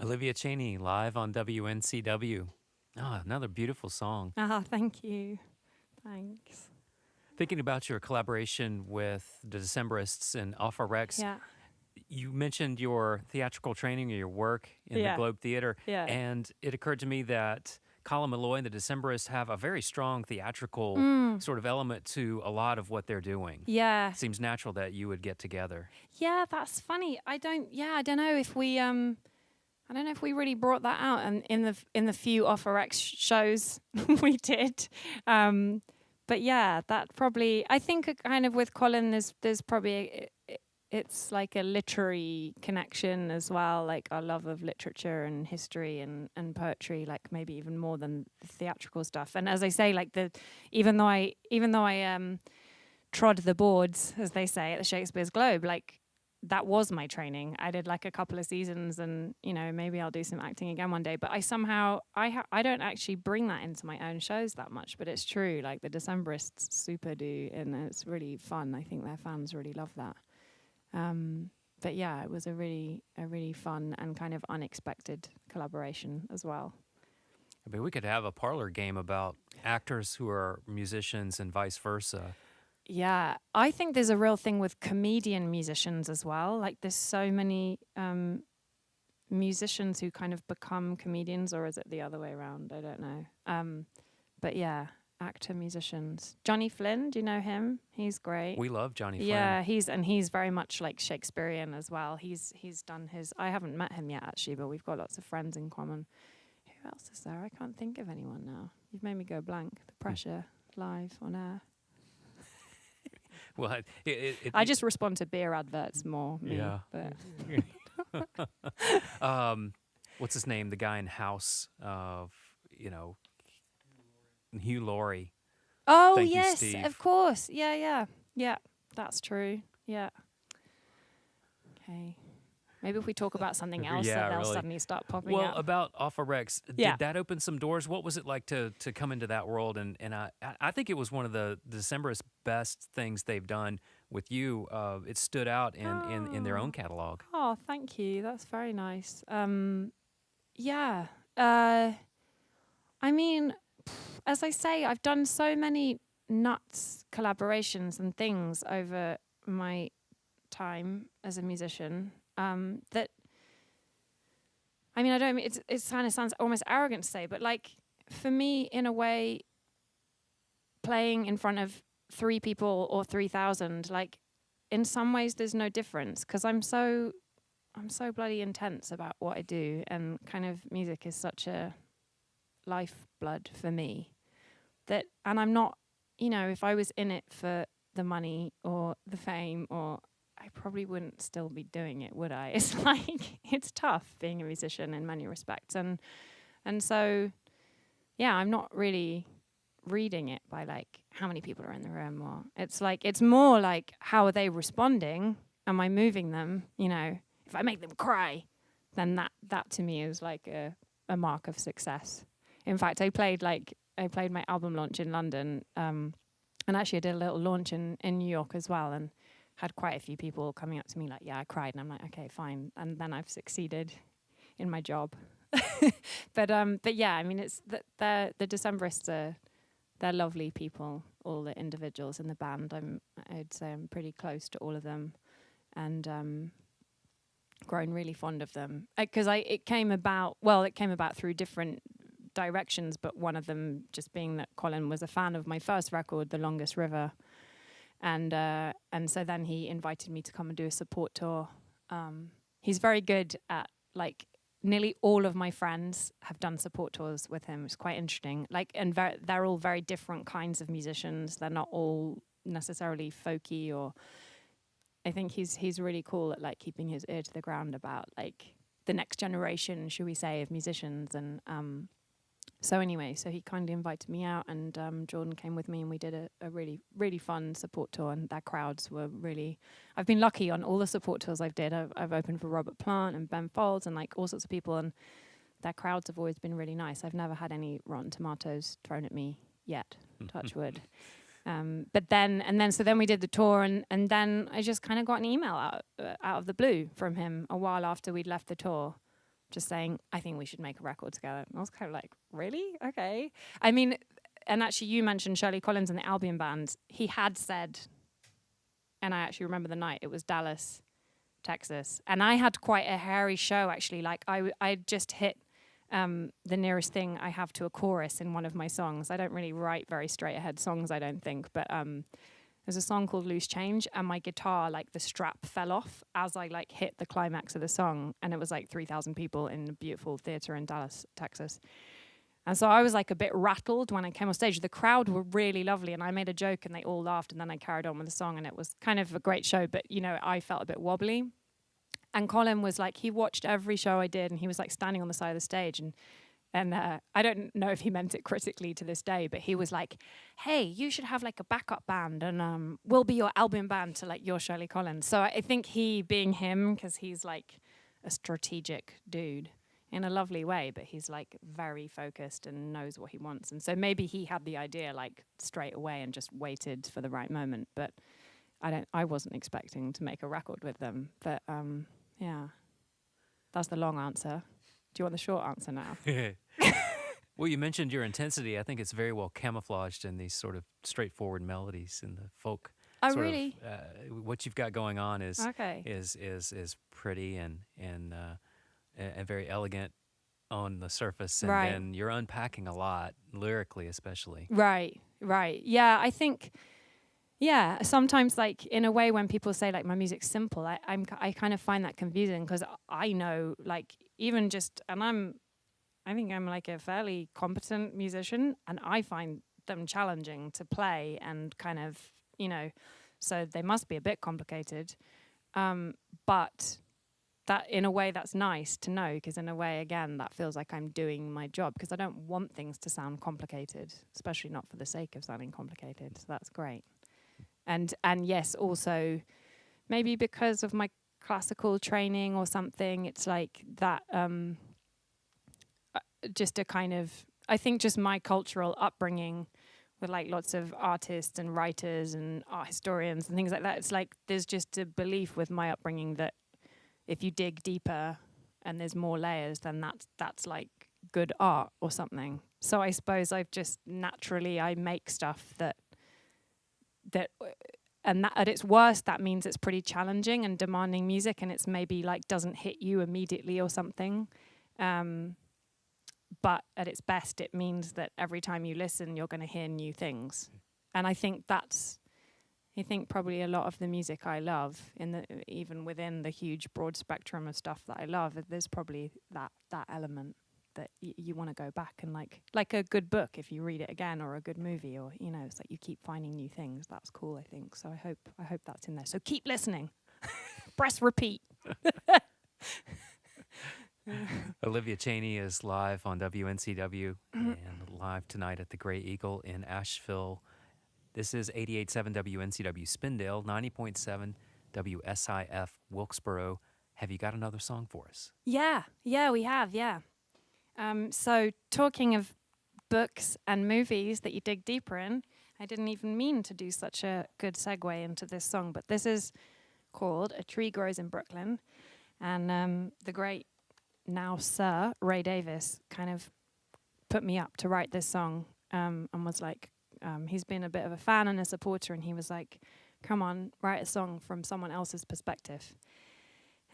Olivia Chaney live on WNCW. Ah, another beautiful song. Thank you. Thanks. Thinking about your collaboration with the Decembrists and Alfa Rex, Yeah. you mentioned your theatrical training or your work in the Yeah. Globe Theater, Yeah. and it occurred to me that Colin Malloy and the Decemberists have a very strong theatrical sort of element to a lot of what they're doing. Yeah. It seems natural that you would get together. Yeah, that's funny. I don't know if we I don't know if we really brought that out and in the few Alfa Rex shows we did. But yeah, that probably I think kind of with Colin there's probably it's like a literary connection as well, like our love of literature and history and poetry, like maybe even more than the theatrical stuff. And as I say, like even though I trod the boards, as they say, at the Shakespeare's Globe, like that was my training. I did like a couple of seasons, and maybe I'll do some acting again one day. But I somehow I don't actually bring that into my own shows that much. But it's true, like the Decembrists super do, and it's really fun. I think their fans really love that. But yeah, it was a really fun and kind of unexpected collaboration as well. I mean, we could have a parlor game about actors who are musicians and vice versa. Yeah, I think there's a real thing with comedian musicians as well. Like there's so many musicians who kind of become comedians, or is it the other way around? I don't know. But yeah, actor musicians. Johnny Flynn, do you know him? He's great. We love Johnny Flynn. Yeah, he's very much like Shakespearean as well. He's done his. I haven't met him yet actually, but we've got lots of friends in common. Who else is there? I can't think of anyone now. You've made me go blank. The pressure live on air. Well, I just respond to beer adverts more. Yeah. But What's his name? The guy in House of, Hugh Laurie. oh Thank you, yes, Steve. of course. Yeah. That's true. Yeah. Okay. Maybe if we talk about something else, Yeah, that they'll really. suddenly start popping Well, up. about Alpha Rex, Yeah. did that open some doors? What was it like to come into that world? And I think it was one of the December's best things they've done with you. It stood out in their own catalog. Oh, thank you. That's very nice. Yeah. I mean, as I say, I've done so many nuts collaborations and things over my time as a musician that, I mean, I don't mean it kind of sounds almost arrogant to say, but like for me, in a way, playing in front of 3 people or 3,000, like in some ways there's no difference because I'm so bloody intense about what I do, and kind of music is such a lifeblood for me that, and I'm not, if I was in it for the money or the fame, or I probably wouldn't still be doing it, would I? It's like, it's tough being a musician in many respects. And so, yeah, I'm not really reading it by like how many people are in the room, or it's like, it's more like, how are they responding? Am I moving them? If I make them cry, then that to me is like a mark of success. In fact, I played my album launch in London, and actually I did a little launch in New York as well, and had quite a few people coming up to me like, yeah, I cried, and I'm like, okay, fine, and then I've succeeded in my job. But yeah, I mean, it's the Decembrists they're lovely people, all the individuals in the band. I'd say I'm pretty close to all of them, and grown really fond of them because it came about through different directions, but one of them just being that Colin was a fan of my first record, The Longest River. And so then he invited me to come and do a support tour. He's very good at, like, nearly all of my friends have done support tours with him. It's quite interesting. Like, and they're all very different kinds of musicians. They're not all necessarily folky, or I think he's really cool at like keeping his ear to the ground about like the next generation, should we say, of musicians. And so anyway, so he kindly invited me out, and Jordan came with me, and we did a really, really fun support tour, and their crowds were really... I've been lucky on all the support tours I've did. I've opened for Robert Plant and Ben Folds and like all sorts of people, and their crowds have always been really nice. I've never had any Rotten Tomatoes thrown at me yet, touch wood. But then we did the tour, and then I just kind of got an email out of the blue from him a while after we'd left the tour, just saying, I think we should make a record together. And I was kind of like, really? Okay. I mean, and actually you mentioned Shirley Collins and the Albion Band. He had said, and I actually remember the night, it was Dallas, Texas. And I had quite a hairy show, actually. Like, I just hit the nearest thing I have to a chorus in one of my songs. I don't really write very straight ahead songs, I don't think. But there's a song called Loose Change, and my guitar, like, the strap fell off as I, like, hit the climax of the song. And it was, like, 3,000 people in a beautiful theater in Dallas, Texas. And so I was like a bit rattled when I came on stage. The crowd were really lovely, and I made a joke and they all laughed, and then I carried on with the song, and it was kind of a great show, but, you know, I felt a bit wobbly. And Colin was like, he watched every show I did, and he was like standing on the side of the stage, and I don't know if he meant it critically to this day, but he was like, hey, you should have like a backup band, and we'll be your Albion band to like your Shirley Collins. So I think he, being him, because he's like a strategic dude, in a lovely way, but he's like very focused and knows what he wants. And so maybe he had the idea like straight away and just waited for the right moment. But I wasn't expecting to make a record with them. But yeah, that's the long answer. Do you want the short answer now? Well, you mentioned your intensity. I think it's very well camouflaged in these sort of straightforward melodies in the folk. Oh, really? What you've got going on is Okay. is pretty and very elegant on the surface, and Right. then you're unpacking a lot lyrically, especially. Right. Yeah, I think. Yeah, sometimes like in a way when people say like my music's simple, I kind of find that confusing because I know like even just I think I'm like a fairly competent musician, and I find them challenging to play and kind of, you know, so they must be a bit complicated, but that in a way that's nice to know, because in a way again that feels like I'm doing my job, because I don't want things to sound complicated, especially not for the sake of sounding complicated. So that's great. And yes, also maybe because of my classical training or something, it's like that just a kind of, I think just my cultural upbringing with like lots of artists and writers and art historians and things like that. It's like there's just a belief with my upbringing that if you dig deeper and there's more layers, then that's like good art or something. So I suppose I've just naturally, I make stuff that and that at its worst, that means it's pretty challenging and demanding music, and it's maybe like doesn't hit you immediately or something. But at its best, it means that every time you listen, you're going to hear new things. And I think probably a lot of the music I love, even within the huge broad spectrum of stuff that I love, there's probably that element that you want to go back and like a good book, if you read it again, or a good movie, or, you know, it's like you keep finding new things. That's cool, I think. So I hope that's in there. So keep listening. Press repeat. Olivia Chaney is live on WNCW and live tonight at the Grey Eagle in Asheville. This is 88.7 WNCW Spindale, 90.7 WSIF Wilkesboro. Have you got another song for us? Yeah, we have, yeah. So talking of books and movies that you dig deeper in, I didn't even mean to do such a good segue into this song, but this is called A Tree Grows in Brooklyn. And the great now Sir Ray Davis kind of put me up to write this song, and was like, he's been a bit of a fan and a supporter, and he was like, come on, write a song from someone else's perspective.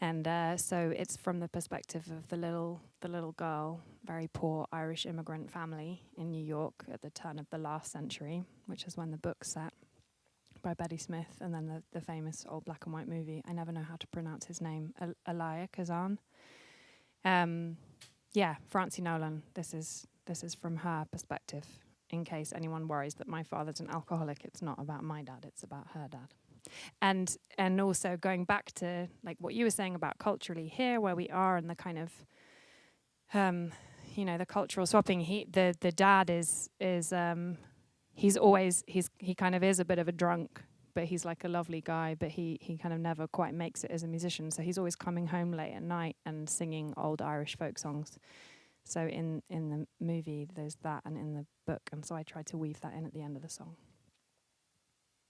And so it's from the perspective of the little girl, very poor Irish immigrant family in New York at the turn of the last century, which is when the book's set, by Betty Smith, and then the famous old black and white movie. I never know how to pronounce his name, Elia Kazan. Francie Nolan. This is from her perspective. In case anyone worries that my father's an alcoholic, it's not about my dad; it's about her dad. And also going back to like what you were saying about culturally here, where we are, and the kind of, the cultural swapping. The dad is he kind of is a bit of a drunk, but he's like a lovely guy, but he kind of never quite makes it as a musician. So he's always coming home late at night and singing old Irish folk songs. So in the movie there's that, and in the book, and so I tried to weave that in at the end of the song.